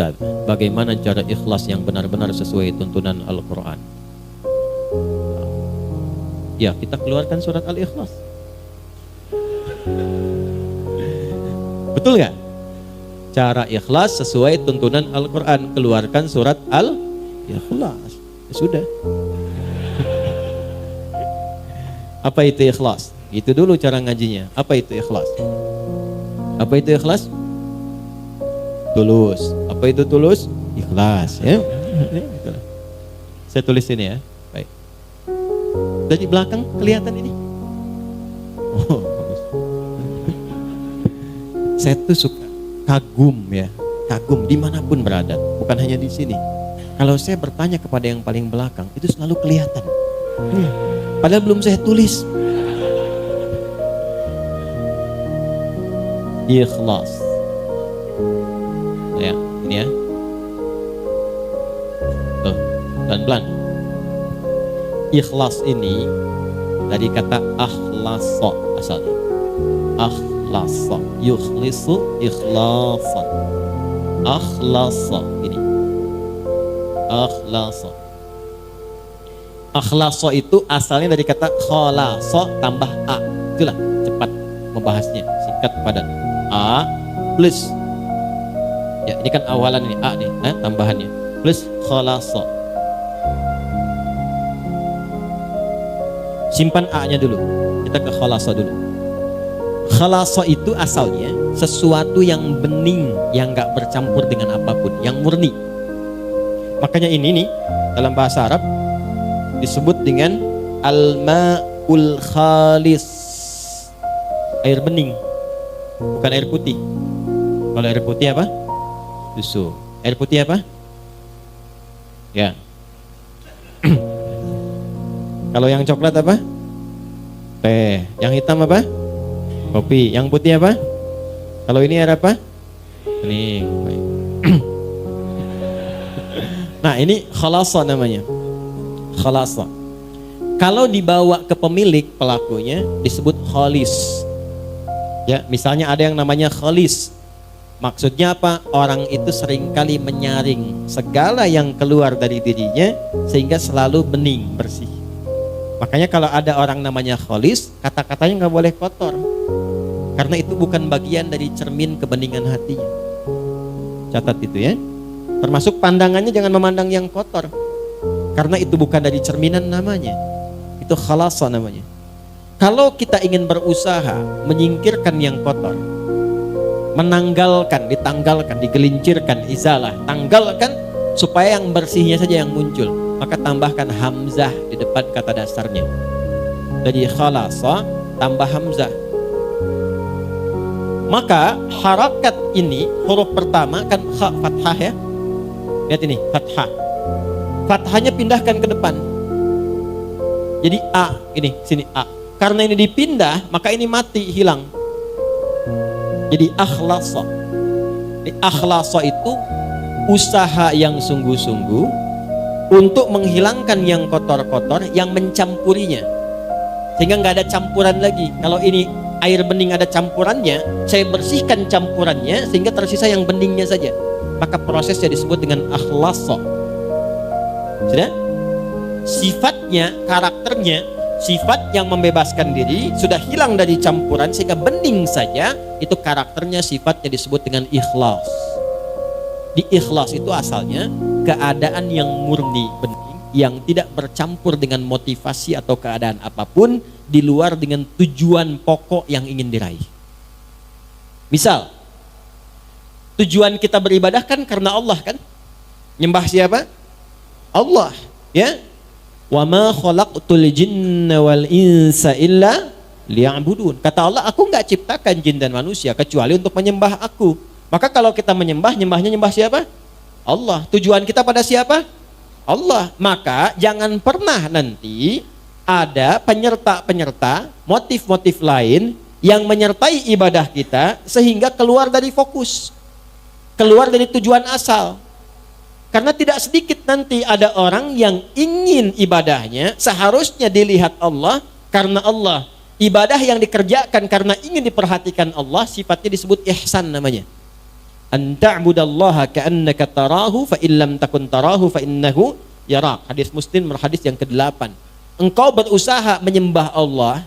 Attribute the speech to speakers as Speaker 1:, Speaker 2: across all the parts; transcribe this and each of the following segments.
Speaker 1: Ustaz, bagaimana cara ikhlas yang benar-benar sesuai tuntunan Al-Quran? Ya, kita keluarkan surat Al-Ikhlas. Betul nggak? Cara ikhlas sesuai tuntunan Al-Quran, keluarkan surat Al-Ikhlas. Ya sudah. Apa itu ikhlas? Itu dulu cara ngajinya. Apa itu ikhlas? Apa itu ikhlas? Tulus. Apa itu tulus? Ikhlas. Ya. Saya tulis ini ya. Baik. Dari belakang kelihatan ini. Oh, bagus. Saya tuh suka kagum ya, kagum dimanapun berada, bukan hanya di sini. Kalau saya bertanya kepada yang paling belakang, itu selalu kelihatan. Padahal belum saya tulis. Ikhlas. Ya, ini ya. Tuh, pelan-pelan. Ikhlas ini dari kata akhlasa asalnya. Akhlasa, yukhlisu ikhlasan. Akhlasa ini. Akhlasa. Akhlasa itu asalnya dari kata khalasa tambah a. Itulah cepat membahasnya, singkat padat. A plus. Ya, ini kan awalan ini a nih, tambahannya. Plus khalasa. Simpan a-nya dulu. Kita ke khalasa dulu. Khalasa itu asalnya sesuatu yang bening, yang gak bercampur dengan apapun, yang murni. Makanya ini nih dalam bahasa Arab disebut dengan al-ma'ul khalis, air bening, bukan air putih. Kalau air putih apa? Susu. Air putih apa? Ya. Kalau yang coklat apa? Teh. Yang hitam apa? Kopi. Yang putih apa? Kalau ini air apa? Bening. Nah, ini khalasa namanya. Khalasa. Kalau dibawa ke pemilik, pelakunya disebut khalis. Ya, misalnya ada yang namanya khalis. Maksudnya apa? Orang itu seringkali menyaring segala yang keluar dari dirinya sehingga selalu bening, bersih. Makanya kalau ada orang namanya khalis, kata-katanya nggak boleh kotor. Karena itu bukan bagian dari cermin kebeningan hatinya. Catat itu ya. Termasuk pandangannya jangan memandang yang kotor. Karena itu bukan dari cerminan namanya. Itu khalasa namanya. Kalau kita ingin berusaha menyingkirkan yang kotor, menanggalkan, ditanggalkan, digelincirkan, izalah, tanggalkan supaya yang bersihnya saja yang muncul, maka tambahkan hamzah di depan kata dasarnya. Jadi khalasa tambah hamzah. Maka harakat ini huruf pertama kan kha fathah ya. Lihat ini fathah. Fathahnya pindahkan ke depan. Jadi a ini sini a. Karena ini dipindah maka ini mati, hilang. Jadi akhlasa. Di akhlasa itu usaha yang sungguh-sungguh untuk menghilangkan yang kotor-kotor, yang mencampurinya, sehingga nggak ada campuran lagi. Kalau ini air bening ada campurannya, saya bersihkan campurannya sehingga tersisa yang beningnya saja. Maka prosesnya disebut dengan akhlasa. Sudah? Sifatnya, karakternya, sifat yang membebaskan diri sudah hilang dari campuran sehingga bening saja. Itu karakternya, sifatnya disebut dengan ikhlas. Di ikhlas itu asalnya keadaan yang murni, bening, yang tidak bercampur dengan motivasi atau keadaan apapun di luar dengan tujuan pokok yang ingin diraih. Misal, tujuan kita beribadah kan karena Allah kan? Nyembah siapa? Allah, ya. Wa ma khalaqtul jinna wal insa illa liya'budun. Kata Allah, aku enggak ciptakan jin dan manusia kecuali untuk menyembah aku. Maka kalau kita menyembah, nyembah siapa? Allah. Tujuan kita pada siapa? Allah. Maka jangan pernah nanti ada penyerta-penyerta, motif-motif lain yang menyertai ibadah kita sehingga keluar dari fokus, keluar dari tujuan asal. Karena tidak sedikit nanti ada orang yang ingin ibadahnya seharusnya dilihat Allah karena Allah. Ibadah yang dikerjakan karena ingin diperhatikan Allah sifatnya disebut ihsan namanya. An ta'budallaha ka'annaka tarahu fa illam takun tarahu fa innahu yarak. Hadis Muslim, hadis yang ke-8. Engkau berusaha menyembah Allah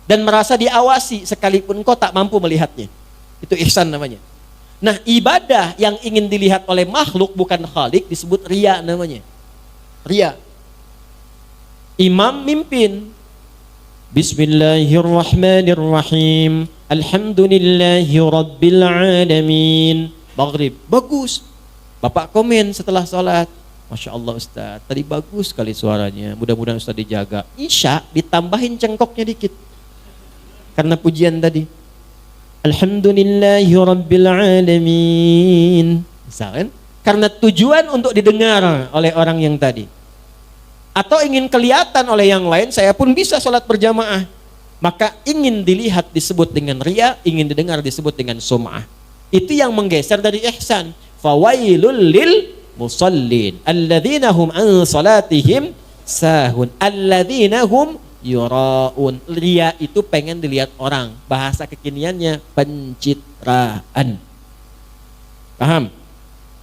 Speaker 1: dan merasa diawasi sekalipun engkau tak mampu melihatnya. Itu ihsan namanya. Nah, ibadah yang ingin dilihat oleh makhluk bukan khalik disebut riya namanya. Riya. Imam mimpin. Bismillahirrahmanirrahim. Alhamdulillahi rabbil alamin. Maghrib, bagus. Bapak komen setelah sholat, Masya Allah Ustaz, tadi bagus sekali suaranya. Mudah-mudahan Ustaz dijaga. Isya ditambahin cengkoknya dikit karena pujian tadi. Alhamdulillahi rabbil alamin. Misalkan, karena tujuan untuk didengar oleh orang yang tadi. Atau ingin kelihatan oleh yang lain, saya pun bisa sholat berjamaah. Maka ingin dilihat disebut dengan riya, ingin didengar disebut dengan sum'ah. Itu yang menggeser dari ihsan. Fawailul lil musallin alladzina hum an salatihim sahun alladzina hum yuraun. Riya itu pengen dilihat orang. Bahasa kekiniannya pencitraan. Paham?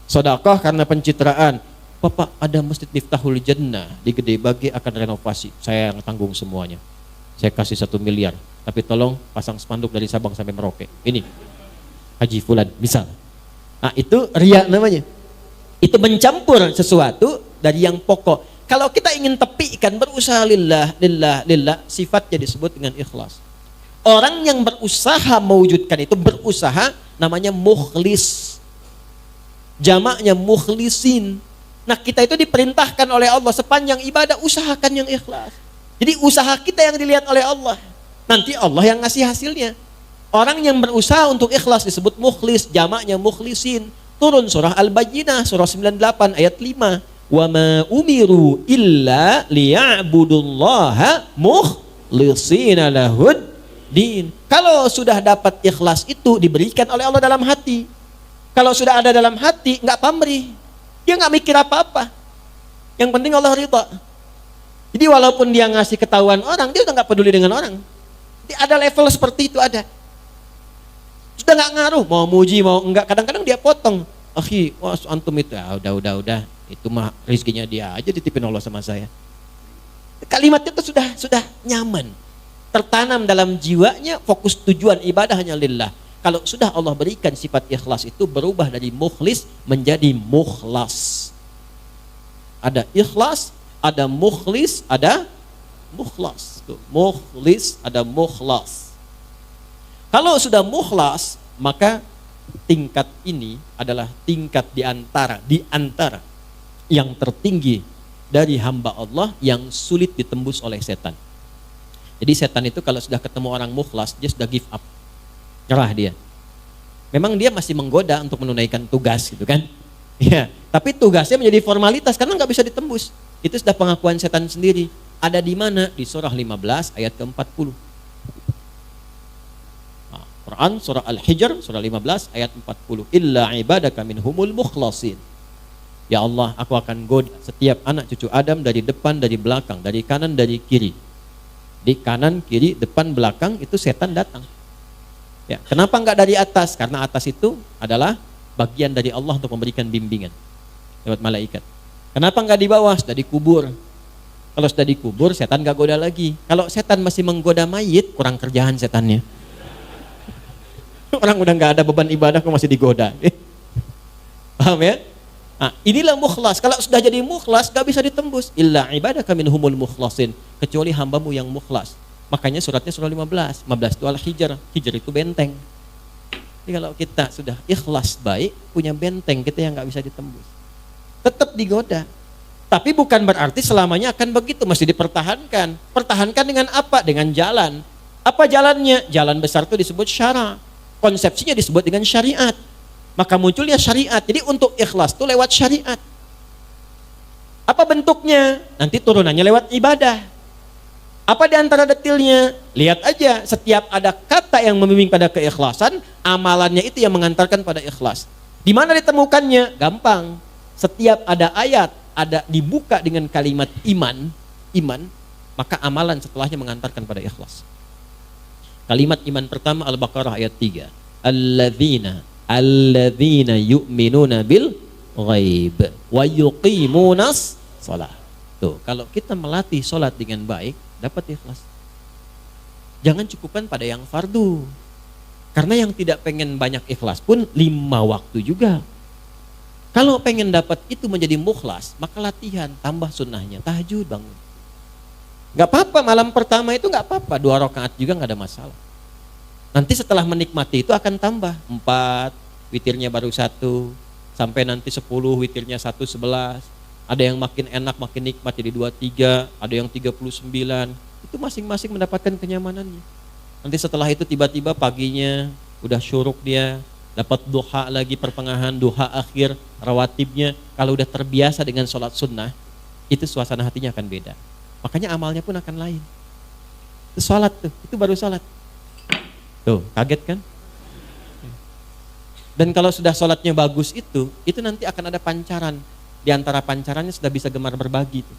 Speaker 1: Sedekah karena pencitraan. Bapak, ada Masjid Miftahul Jannah di Gede Bage akan renovasi. Saya yang tanggung semuanya. Saya kasih 1 miliar. Tapi tolong pasang spanduk dari Sabang sampai Merauke. Ini Haji Fulan, misal. Nah, itu riya namanya. Itu mencampur sesuatu dari yang pokok. Kalau kita ingin tepikan, berusaha lillah, sifatnya disebut dengan ikhlas. Orang yang berusaha mewujudkan itu, berusaha namanya mukhlis. Jamaknya mukhlisin. Nah, kita itu diperintahkan oleh Allah sepanjang ibadah, usahakan yang ikhlas. Jadi usaha kita yang dilihat oleh Allah. Nanti Allah yang ngasih hasilnya. Orang yang berusaha untuk ikhlas disebut mukhlis, jamaknya mukhlisin. Turun surah Al-Bayyinah, surah 98 ayat 5. Wa ma umiru illa liya'budullaha mukhlishina lahud din. Kalau sudah dapat ikhlas itu diberikan oleh Allah dalam hati. Kalau sudah ada dalam hati, enggak pamrih. Dia enggak mikir apa-apa. Yang penting Allah ridha. Jadi walaupun dia ngasih ketahuan orang, dia udah enggak peduli dengan orang. Jadi ada level seperti itu ada. Sudah enggak ngaruh, mau muji mau enggak. Kadang-kadang dia potong. Akhi, wah antum itu ya, udah. Itu mah rezekinya dia aja ditipin Allah sama saya. Kalimat itu sudah nyaman. Tertanam dalam jiwanya, fokus tujuan ibadah hanya lillah. Kalau sudah Allah berikan sifat ikhlas itu berubah dari mukhlis menjadi mukhlas. Ada ikhlas, ada mukhlis, ada mukhlas. Mukhlis, ada mukhlas. Kalau sudah mukhlas, maka tingkat ini adalah tingkat di antara yang tertinggi dari hamba Allah yang sulit ditembus oleh setan. Jadi setan itu kalau sudah ketemu orang mukhlas, dia sudah give up. Nyerah dia. Memang dia masih menggoda untuk menunaikan tugas gitu kan. Ya, tapi tugasnya menjadi formalitas karena nggak bisa ditembus. Itu sudah pengakuan setan sendiri. Ada di mana? Di surah 15 ayat ke-40. Nah, Quran surah Al-Hijr surah 15 ayat 40. Illa ibadaka minhumul mukhlasin. Ya Allah, aku akan goda setiap anak cucu Adam dari depan, dari belakang, dari kanan, dari kiri. Di kanan, kiri, depan, belakang itu setan datang. Ya, kenapa enggak dari atas? Karena atas itu adalah bagian dari Allah untuk memberikan bimbingan lewat malaikat. Kenapa enggak di bawah? Sudah dikubur. Kalau sudah dikubur, setan enggak goda lagi. Kalau setan masih menggoda mayit, kurang kerjaan setannya. Orang udah enggak ada beban ibadah kok masih digoda. Paham ya? Nah, inilah mukhlas. Kalau sudah jadi mukhlas, enggak bisa ditembus. Illa ibadaka minhumul mukhlasin. Kecuali hambamu yang mukhlas. Makanya suratnya surah 15 itu Al-Hijr. Hijr itu benteng. Jadi kalau kita sudah ikhlas baik, punya benteng kita yang nggak bisa ditembus. Tetap digoda. Tapi bukan berarti selamanya akan begitu, masih dipertahankan. Pertahankan dengan apa? Dengan jalan. Apa jalannya? Jalan besar itu disebut syara. Konsepsinya disebut dengan syariat. Maka munculnya syariat. Jadi untuk ikhlas itu lewat syariat. Apa bentuknya? Nanti turunannya lewat ibadah. Apa di antara detilnya? Lihat aja, setiap ada kata yang membimbing pada keikhlasan, amalannya itu yang mengantarkan pada ikhlas. Di mana ditemukannya? Gampang. Setiap ada ayat, ada dibuka dengan kalimat iman, maka amalan setelahnya mengantarkan pada ikhlas. Kalimat iman pertama Al-Baqarah ayat 3. Alladzina alladzina yu'minuna bil ghaib wa yuqimunas shalah. Tuh, kalau kita melatih salat dengan baik, dapat ikhlas. Jangan cukupkan pada yang fardu. Karena yang tidak pengen banyak ikhlas pun 5 waktu juga. Kalau pengen dapat itu menjadi mukhlas, maka latihan, tambah sunnahnya, tahajud bangun. Gak apa-apa, malam pertama itu gak apa-apa, 2 rakaat juga gak ada masalah. Nanti setelah menikmati itu akan tambah 4, witirnya baru 1, sampai nanti 10, witirnya 1, 11. Ada yang makin enak, makin nikmat jadi 2, 3, ada yang 39. Itu masing-masing mendapatkan kenyamanannya. Nanti setelah itu tiba-tiba paginya udah syuruk dia, dapat duha lagi pertengahan, duha akhir, rawatibnya. Kalau udah terbiasa dengan sholat sunnah, itu suasana hatinya akan beda. Makanya amalnya pun akan lain. Itu sholat tuh, itu baru sholat. Tuh, kaget kan? Dan kalau sudah sholatnya bagus itu nanti akan ada pancaran. Di antara pancarannya sudah bisa gemar berbagi tuh.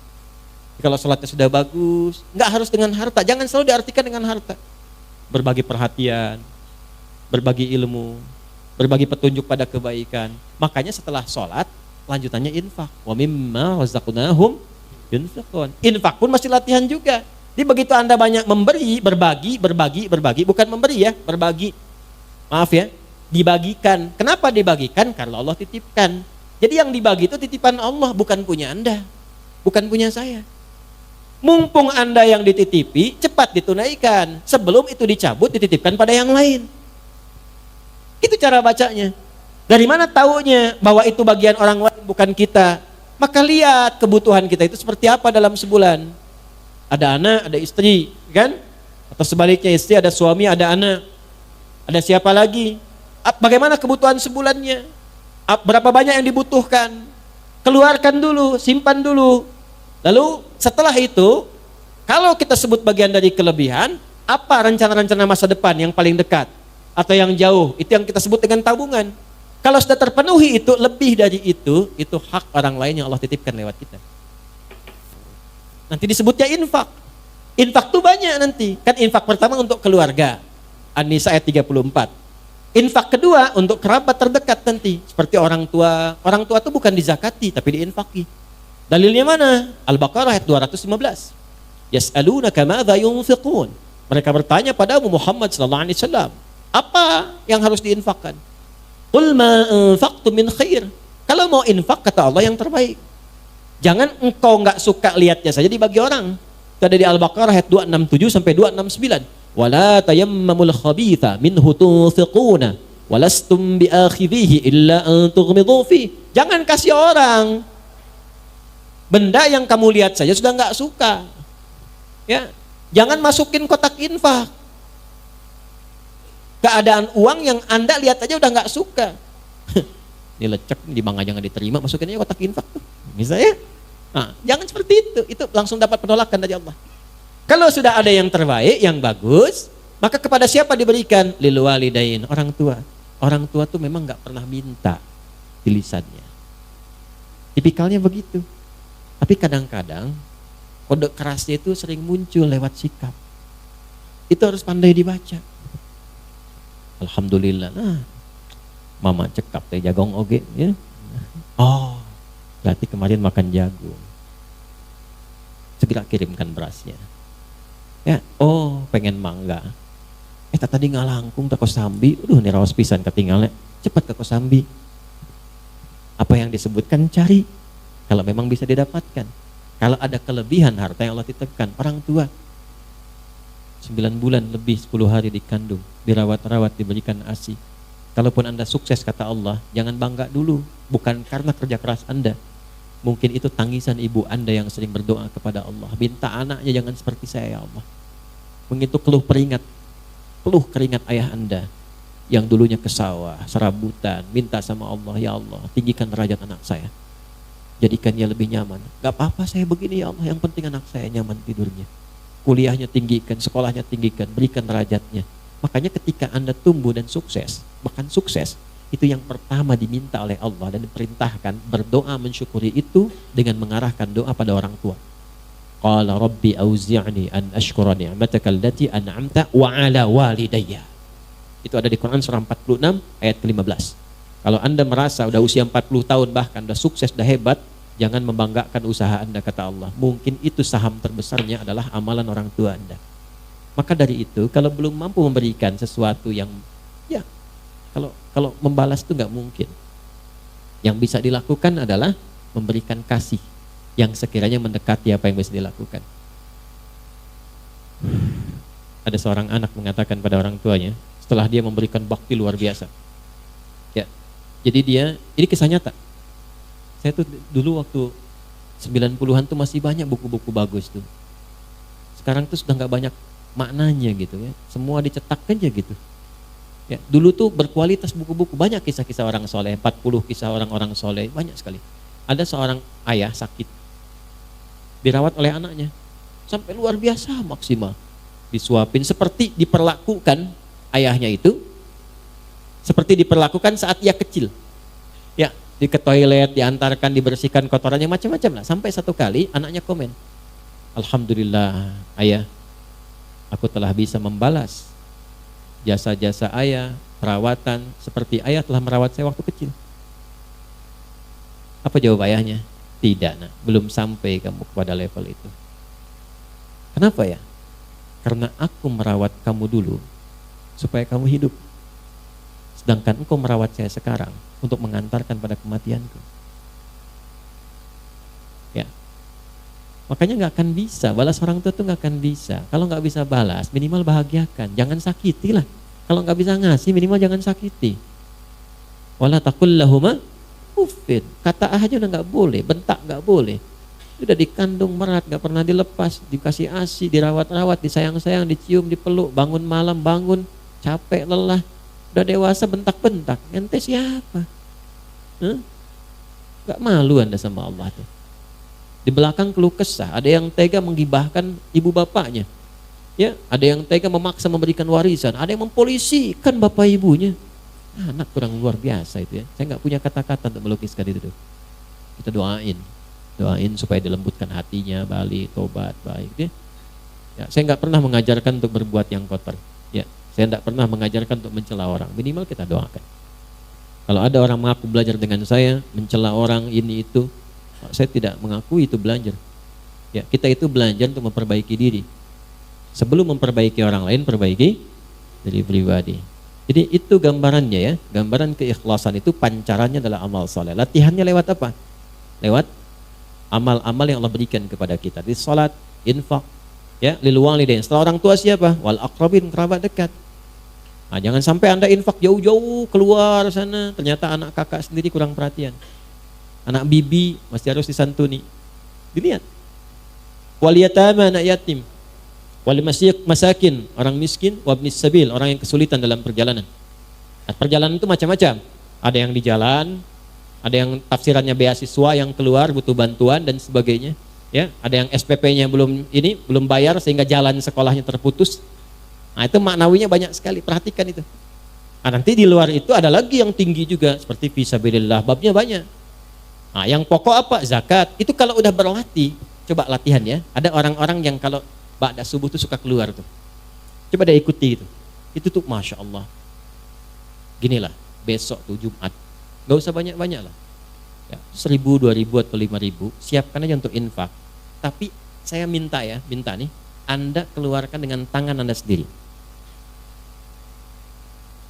Speaker 1: Kalau sholatnya sudah bagus, nggak harus dengan harta, jangan selalu diartikan dengan harta. Berbagi perhatian, berbagi ilmu, berbagi petunjuk pada kebaikan. Makanya setelah sholat, lanjutannya infak. Wa mimma razaqnahum yunfiqun. Infak pun masih latihan juga. Jadi begitu Anda banyak memberi, berbagi, bukan memberi ya, berbagi. Maaf ya, dibagikan. Kenapa dibagikan? Karena Allah titipkan. Jadi yang dibagi itu titipan Allah, bukan punya Anda, bukan punya saya. Mumpung Anda yang dititipi, cepat ditunaikan. Sebelum itu dicabut, dititipkan pada yang lain. Itu cara bacanya. Dari mana taunya bahwa itu bagian orang lain bukan kita? Maka lihat kebutuhan kita itu seperti apa dalam sebulan. Ada anak, ada istri, kan? Atau sebaliknya istri, ada suami, ada anak. Ada siapa lagi? Bagaimana kebutuhan sebulannya? Berapa banyak yang dibutuhkan? Keluarkan dulu, simpan dulu. Lalu setelah itu, kalau kita sebut bagian dari kelebihan, apa rencana-rencana masa depan yang paling dekat? Atau yang jauh? Itu yang kita sebut dengan tabungan. Kalau sudah terpenuhi itu, lebih dari itu hak orang lain yang Allah titipkan lewat kita. Nanti disebutnya infak. Infak itu banyak nanti. Kan infak pertama untuk keluarga. An-Nisa ayat 34. Infak kedua untuk kerabat terdekat nanti. Seperti orang tua. Orang tua itu bukan dizakati, tapi diinfaki. Dalilnya mana? Al-Baqarah ayat 215. Yas'alunaka madza yunfiqun. Mereka bertanya padamu Muhammad sallallahu alaihi wasallam, apa yang harus diinfakkan? Qul ma anfaqtum min khair. Kalau mau infak kata Allah yang terbaik. Jangan engkau enggak suka lihatnya saja dibagi orang. Itu ada di Al-Baqarah ayat 267 sampai 269. Wala tayammamul khabitha minhu tunfiquna walastum biakhidhihi illa an tughmidu fi. Jangan kasih orang benda yang kamu lihat saja sudah enggak suka. Ya, jangan masukin kotak infak. Keadaan uang yang Anda lihat aja udah enggak suka. Ini lecek, di bank aja enggak diterima, masukin aja kotak infak tuh. Misalnya. Nah, jangan seperti itu. Itu langsung dapat penolakan dari Allah. Kalau sudah ada yang terbaik, yang bagus, maka kepada siapa diberikan? Lil walidain, orang tua. Orang tua tuh memang enggak pernah minta di lisannya. Tipikalnya begitu. Tapi kadang-kadang kode kerasnya itu sering muncul lewat sikap. Itu harus pandai dibaca. Alhamdulillah. Nah, mama cekap teh jagong oge ya. Oh, berarti kemarin makan jagung. Segera kirimkan berasnya. Ya, oh pengen mangga. Tadi ngalangkung ke Kosambi. Ini raos pisan ketinggalnya. Cepat ke Kosambi. Apa yang disebutkan cari. Kalau memang bisa didapatkan. Kalau ada kelebihan harta yang Allah titipkan, orang tua 9 bulan lebih 10 hari dikandung, dirawat-rawat, diberikan ASI. Kalaupun Anda sukses kata Allah, jangan bangga dulu, bukan karena kerja keras Anda. Mungkin itu tangisan ibu Anda yang sering berdoa kepada Allah. Minta anaknya jangan seperti saya ya Allah. Mungkin itu keluh keringat ayah Anda yang dulunya ke sawah, serabutan, minta sama Allah, ya Allah, tinggikan derajat anak saya. Jadikan dia lebih nyaman. Gak apa-apa saya begini ya Allah, yang penting anak saya nyaman tidurnya. Kuliahnya tinggikan, sekolahnya tinggikan, berikan derajatnya. Makanya ketika Anda tumbuh dan sukses, bahkan sukses, itu yang pertama diminta oleh Allah dan diperintahkan berdoa mensyukuri itu dengan mengarahkan doa pada orang tua. Qala rabbi auzi'ni an ashkura ni'mataka allati an'amta wa ala walidayya. Itu ada di Quran surah 46 ayat ke-15. Kalau Anda merasa udah usia 40 tahun bahkan udah sukses, udah hebat, jangan membanggakan usaha Anda, kata Allah. Mungkin itu saham terbesarnya adalah amalan orang tua Anda. Maka dari itu, kalau belum mampu memberikan sesuatu yang, ya, kalau membalas itu nggak mungkin. Yang bisa dilakukan adalah memberikan kasih yang sekiranya mendekati apa yang bisa dilakukan. Ada seorang anak mengatakan pada orang tuanya, setelah dia memberikan bakti luar biasa. Ya, jadi dia, ini kisah nyata. Saya tuh dulu waktu 90-an tuh masih banyak buku-buku bagus tuh. Sekarang tuh sudah nggak banyak maknanya gitu ya. Semua dicetak aja gitu. Ya, dulu tuh berkualitas buku-buku, banyak kisah-kisah orang soleh, 40 kisah orang-orang soleh, banyak sekali. Ada seorang ayah sakit, dirawat oleh anaknya, sampai luar biasa maksimal. Disuapin seperti diperlakukan ayahnya itu, seperti diperlakukan saat ia kecil. Ya, ke toilet, diantarkan, dibersihkan kotorannya, macam-macam lah. Sampai satu kali anaknya komen, "Alhamdulillah ayah, aku telah bisa membalas jasa-jasa ayah, perawatan seperti ayah telah merawat saya waktu kecil." Apa jawab ayahnya? Tidak, nak, belum sampai kamu kepada level itu. Kenapa ya? Karena aku merawat kamu dulu supaya kamu hidup. Sedangkan engkau merawat saya sekarang untuk mengantarkan pada kematianku. Ya, makanya nggak akan bisa balas orang tua tuh, nggak akan bisa. Kalau nggak bisa balas, minimal bahagiakan, jangan sakiti lah. Kalau nggak bisa ngasih, minimal jangan sakiti. Wala taqul lahuma uffin, kata aja udah nggak boleh, bentak nggak boleh. Udah dikandung merat, nggak pernah dilepas, dikasih ASI, dirawat-rawat, disayang-sayang, dicium, dipeluk, bangun malam, bangun capek, lelah. Udah dewasa bentak-bentak, ente siapa? Gak malu Anda sama Allah tuh. Di belakang keluh kesah, ada yang tega menggibahkan ibu bapaknya. Ya, ada yang tega memaksa memberikan warisan, ada yang mempolisikan bapak ibunya. Anak kurang luar biasa itu ya. Saya nggak punya kata-kata untuk melukiskan itu tuh. Kita doain supaya dilembutkan hatinya, balik, tobat, baik ya. Ya, saya nggak pernah mengajarkan untuk berbuat yang kotor. Ya, saya tidak pernah mengajarkan untuk mencela orang. Minimal kita doakan. Kalau ada orang mengaku belajar dengan saya, mencela orang ini itu, saya tidak mengakui itu belajar. Ya, kita itu belajar untuk memperbaiki diri. Sebelum memperbaiki orang lain, perbaiki diri pribadi. Jadi itu gambarannya ya. Gambaran keikhlasan itu pancarannya adalah amal soleh. Latihannya lewat apa? Lewat amal-amal yang Allah berikan kepada kita. Di salat, infak, ya, lil walidain. Setelah orang tua siapa? Wal aqrabin, kerabat dekat. Nah, jangan sampai Anda infak jauh-jauh keluar sana, ternyata anak kakak sendiri kurang perhatian. Anak bibi masih harus disantuni. Dilihat. Wal yatama, anak yatim. Wal masakin, orang miskin, wabnis sabil, orang yang kesulitan dalam perjalanan. Nah, perjalanan itu macam-macam. Ada yang di jalan, ada yang tafsirannya beasiswa yang keluar butuh bantuan dan sebagainya. Ya, ada yang SPP-nya belum bayar sehingga jalan sekolahnya terputus. Nah, itu maknawinya banyak sekali, perhatikan itu. Nah, nanti di luar itu ada lagi yang tinggi juga seperti fisabilillah, babnya banyak. Nah, yang pokok apa? Zakat. Itu kalau udah berlatih, coba latihan ya. Ada orang-orang yang kalau ba'da subuh tuh suka keluar tuh. Coba deh ikuti itu. Itu tuh Masya Allah. Ginilah, besok tuh Jumat. Gak usah banyak-banyak lah. Ya, 1.000, 2.000 atau 5.000, siapkan aja untuk infak. Tapi saya minta nih, Anda keluarkan dengan tangan Anda sendiri.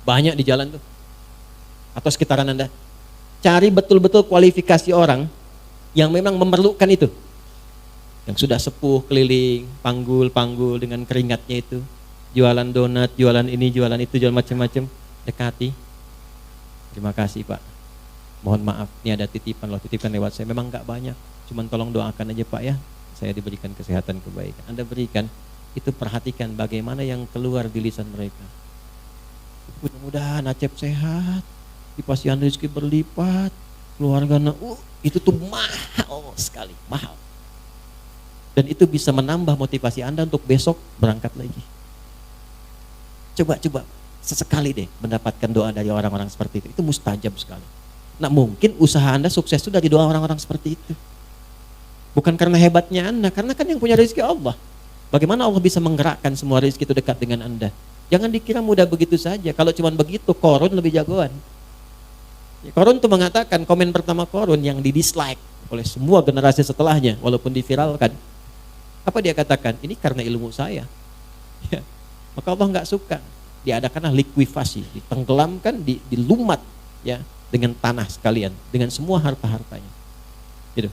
Speaker 1: Banyak di jalan tuh, atau sekitaran Anda. Cari betul-betul kualifikasi orang yang memang memerlukan itu. Yang sudah sepuh, keliling, panggul dengan keringatnya itu. Jualan donat, jualan ini, jualan itu, jualan macam-macam. Dekati. Terima kasih Pak. Mohon maaf, ini ada titipan lewat saya. Memang gak banyak, cuman tolong doakan aja Pak ya. Saya diberikan kesehatan, kebaikan. Anda berikan, itu perhatikan bagaimana yang keluar di lisan mereka. Mudah-mudahan Acep sehat, dipasihan rezeki berlipat, keluarga itu tuh mahal sekali, mahal. Dan itu bisa menambah motivasi Anda untuk besok berangkat lagi. Coba sesekali deh mendapatkan doa dari orang-orang seperti itu mustajab sekali. Nah, mungkin usaha Anda sukses itu dari doa orang-orang seperti itu. Bukan karena hebatnya Anda, karena kan yang punya rezeki Allah. Bagaimana Allah bisa menggerakkan semua rezeki itu dekat dengan Anda? Jangan dikira mudah begitu saja. Kalau cuma begitu, Korun lebih jagoan. Korun tuh mengatakan, komen pertama Korun yang di dislike oleh semua generasi setelahnya, walaupun diviralkan. Apa dia katakan? Ini karena ilmu saya. Ya. Maka Allah nggak suka. Diadakanlah likuifasi, ditenggelamkan, dilumat ya dengan tanah sekalian, dengan semua harta-hartanya. Gitu.